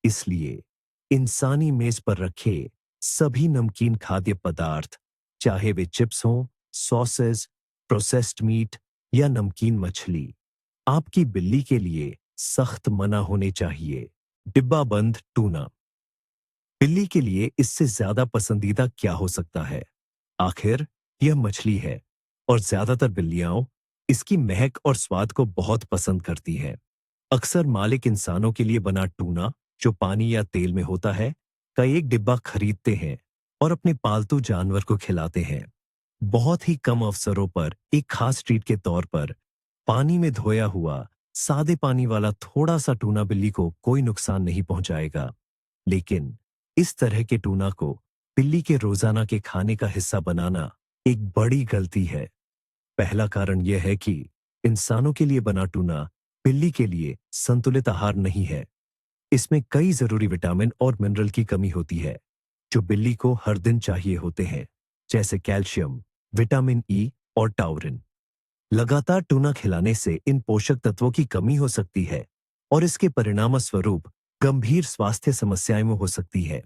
इसलिए इंसानी मेज पर रखे सभी नमकीन खाद्य पदार्थ, चाहे वे चिप्स हों, सॉसेस, प्रोसेस्ड मीट या नमकीन मछली, आपकी बिल्ली के लिए सख्त मना होने चाहिए। डिब्बा बंद टूना। बिल्ली के लिए इससे ज्यादा पसंदीदा क्या हो सकता है? आखिर यह मछली है और ज्यादातर बिल्लियां इसकी महक और स्वाद को बहुत पसंद करती हैं। अक्सर मालिक इंसानों के लिए बना टूना, जो पानी या तेल में होता है, का एक डिब्बा खरीदते हैं और अपने पालतू जानवर को खिलाते हैं। बहुत ही कम अवसरों पर एक खास ट्रीट के तौर पर पानी में धोया हुआ सादे पानी वाला थोड़ा सा टूना बिल्ली को कोई नुकसान नहीं पहुंचाएगा। लेकिन इस तरह के टूना को बिल्ली के रोजाना के खाने का हिस्सा बनाना एक बड़ी गलती है। पहला कारण यह है कि इंसानों के लिए बना टूना बिल्ली के लिए संतुलित आहार नहीं है। इसमें कई जरूरी विटामिन और मिनरल की कमी होती है, जो बिल्ली को हर दिन चाहिए होते हैं, जैसे कैल्शियम, विटामिन ई और टाउरिन। लगातार टूना खिलाने से इन पोषक तत्वों की कमी हो सकती है और इसके परिणामस्वरूप गंभीर स्वास्थ्य समस्याएं हो सकती है।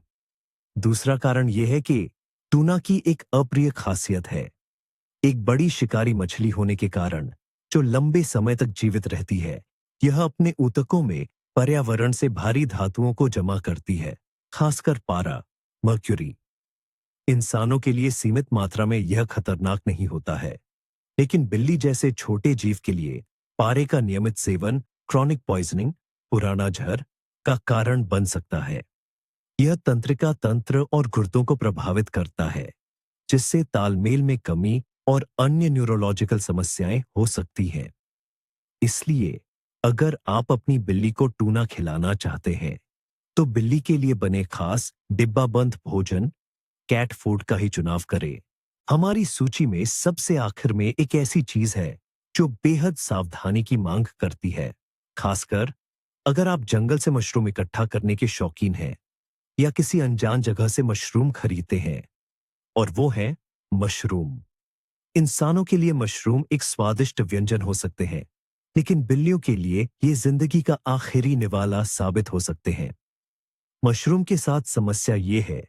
दूसरा कारण यह है कि टूना की एक अप्रिय खासियत है। एक बड़ी शिकारी मछली होने के कारण, जो लंबे समय तक जीवित रहती है, यह अपने ऊतकों में पर्यावरण से भारी धातुओं को जमा करती है, खासकर पारा, मर्क्यूरी। इंसानों के लिए सीमित मात्रा में यह खतरनाक नहीं होता है, लेकिन बिल्ली जैसे छोटे जीव के लिए पारे का नियमित सेवन क्रॉनिक पॉइजनिंग, पुराना जहर, का कारण बन सकता है। यह तंत्रिका तंत्र और गुर्दों को प्रभावित करता है, जिससे तालमेल में कमी और अन्य न्यूरोलॉजिकल समस्याएं हो सकती हैं। इसलिए अगर आप अपनी बिल्ली को टूना खिलाना चाहते हैं, तो बिल्ली के लिए बने खास डिब्बाबंद भोजन, कैट फूड का ही चुनाव करें। हमारी सूची में सबसे आखिर में एक ऐसी चीज है जो बेहद सावधानी की मांग करती है, खासकर अगर आप जंगल से मशरूम इकट्ठा करने के शौकीन हैं या किसी अनजान जगह से मशरूम खरीदते हैं, और वो है मशरूम। इंसानों के लिए मशरूम एक स्वादिष्ट व्यंजन हो सकते हैं, लेकिन बिल्लियों के लिए ये जिंदगी का आखिरी निवाला साबित हो सकते हैं। मशरूम के साथ समस्या ये है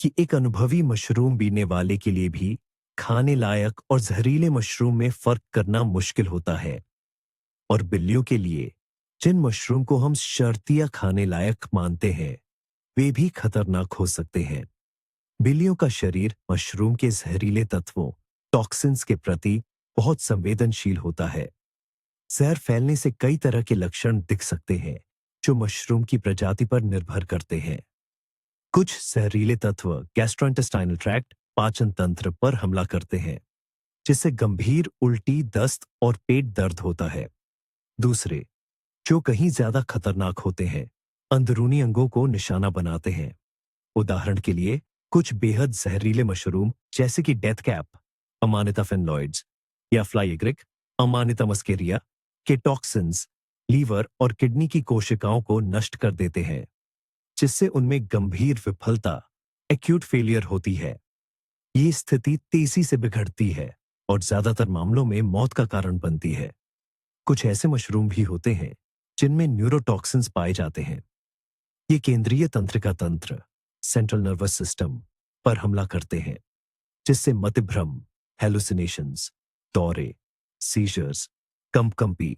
कि एक अनुभवी मशरूम बीनने वाले के लिए भी खाने लायक और जहरीले मशरूम में फर्क करना मुश्किल होता है। और बिल्लियों के लिए जिन मशरूम को हम शर्तिया खाने लायक मानते हैं, वे भी खतरनाक हो सकते हैं। बिल्लियों का शरीर मशरूम के जहरीले तत्वों, टॉक्सिन्स के प्रति बहुत संवेदनशील होता है। जहर फैलने से कई तरह के लक्षण दिख सकते हैं, जो मशरूम की प्रजाति पर निर्भर करते हैं। कुछ जहरीले तत्व गैस्ट्रोइंटेस्टाइनल ट्रैक्ट, पाचन तंत्र पर हमला करते हैं, जिससे गंभीर उल्टी, दस्त और पेट दर्द होता है। दूसरे, जो कहीं ज्यादा खतरनाक होते हैं, अंदरूनी अंगों को निशाना बनाते हैं। उदाहरण के लिए कुछ बेहद जहरीले मशरूम, जैसे कि डेथ कैप, अमानिता फेनलॉइड्स या फ्लाई एग्रिक, अमानिता मस्केरिया, के टॉक्सिन्स लीवर और किडनी की कोशिकाओं को नष्ट कर देते हैं, जिससे उनमें गंभीर विफलता, एक्यूट फेलियर होती है। ये स्थिति तेजी से बिगड़ती है और ज्यादातर मामलों में मौत का कारण बनती है। कुछ ऐसे मशरूम भी होते हैं जिनमें न्यूरोटॉक्सिन्स पाए जाते हैं। ये केंद्रीय तंत्रिका तंत्र, सेंट्रल नर्वस सिस्टम, पर हमला करते हैं, जिससे मतिभ्रम, हेलुसिनेशंस, दौरे, सीजर्स, कंपकंपी,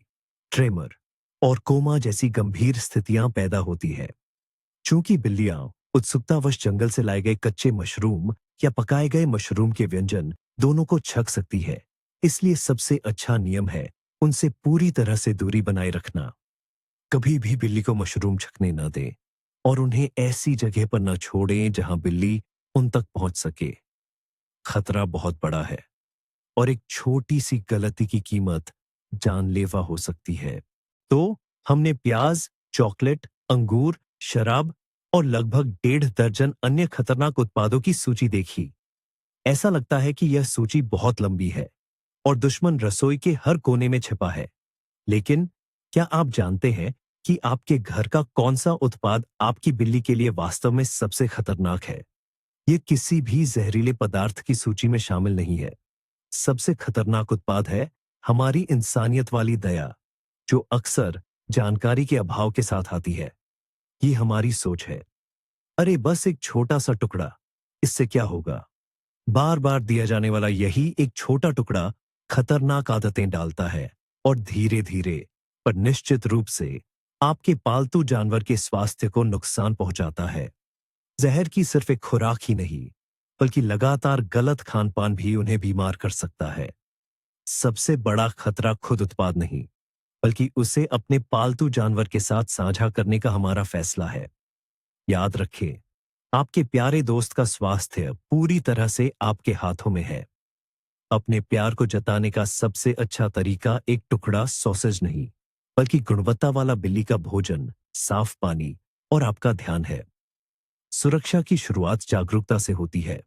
ट्रेमर और कोमा जैसी गंभीर स्थितियां पैदा होती है। चूंकि बिल्लियां उत्सुकतावश जंगल से लाए गए कच्चे मशरूम या पकाए गए मशरूम के व्यंजन दोनों को छक सकती है, इसलिए सबसे अच्छा नियम है उनसे पूरी तरह से दूरी बनाए रखना। कभी भी बिल्ली को मशरूम छकने न दें और उन्हें ऐसी जगह पर न छोड़ें जहां बिल्ली उन तक पहुंच सके। खतरा बहुत बड़ा है और एक छोटी सी गलती की कीमत जानलेवा हो सकती है। तो हमने प्याज, चॉकलेट, अंगूर, शराब और लगभग 1.5 दर्जन अन्य खतरनाक उत्पादों की सूची देखी। ऐसा लगता है कि यह सूची बहुत लंबी है और दुश्मन रसोई के हर कोने में छिपा है। लेकिन क्या आप जानते हैं कि आपके घर का कौन सा उत्पाद आपकी बिल्ली के लिए वास्तव में सबसे खतरनाक है? यह किसी भी जहरीले पदार्थ की सूची में शामिल नहीं है। सबसे खतरनाक उत्पाद है हमारी इंसानियत वाली दया, जो अक्सर जानकारी के अभाव के साथ आती है। ये हमारी सोच है। अरे बस एक छोटा सा टुकड़ा, इससे क्या होगा? बार बार दिया जाने वाला यही एक छोटा टुकड़ा खतरनाक आदतें डालता है और धीरे धीरे पर निश्चित रूप से आपके पालतू जानवर के स्वास्थ्य को नुकसान पहुंचाता है। जहर की सिर्फ एक खुराक ही नहीं, बल्कि लगातार गलत खान पान भी उन्हें बीमार कर सकता है। सबसे बड़ा खतरा खुद उत्पाद नहीं, बल्कि उसे अपने पालतू जानवर के साथ साझा करने का हमारा फैसला है। याद रखें, आपके प्यारे दोस्त का स्वास्थ्य पूरी तरह से आपके हाथों में है। अपने प्यार को जताने का सबसे अच्छा तरीका एक टुकड़ा सॉसेज नहीं, बल्कि गुणवत्ता वाला बिल्ली का भोजन, साफ पानी और आपका ध्यान है। सुरक्षा की शुरुआत जागरूकता से होती है।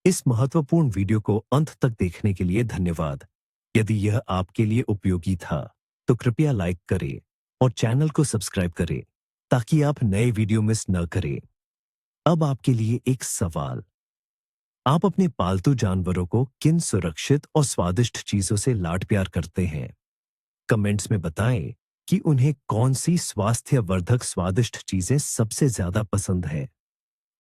इस महत्वपूर्ण वीडियो को अंत तक देखने के लिए धन्यवाद। यदि यह आपके लिए उपयोगी था, तो कृपया लाइक करें और चैनल को सब्सक्राइब करें ताकि आप नए वीडियो मिस न करें। अब आपके लिए एक सवाल। आप अपने पालतू जानवरों को किन सुरक्षित और स्वादिष्ट चीजों से लाड प्यार करते हैं? कमेंट्स में बताएं कि उन्हें कौन सी स्वास्थ्यवर्धक स्वादिष्ट चीजें सबसे ज्यादा पसंद है।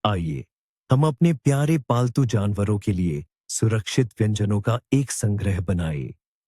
आइए हम अपने प्यारे पालतू जानवरों के लिए सुरक्षित व्यंजनों का एक संग्रह बनाएं।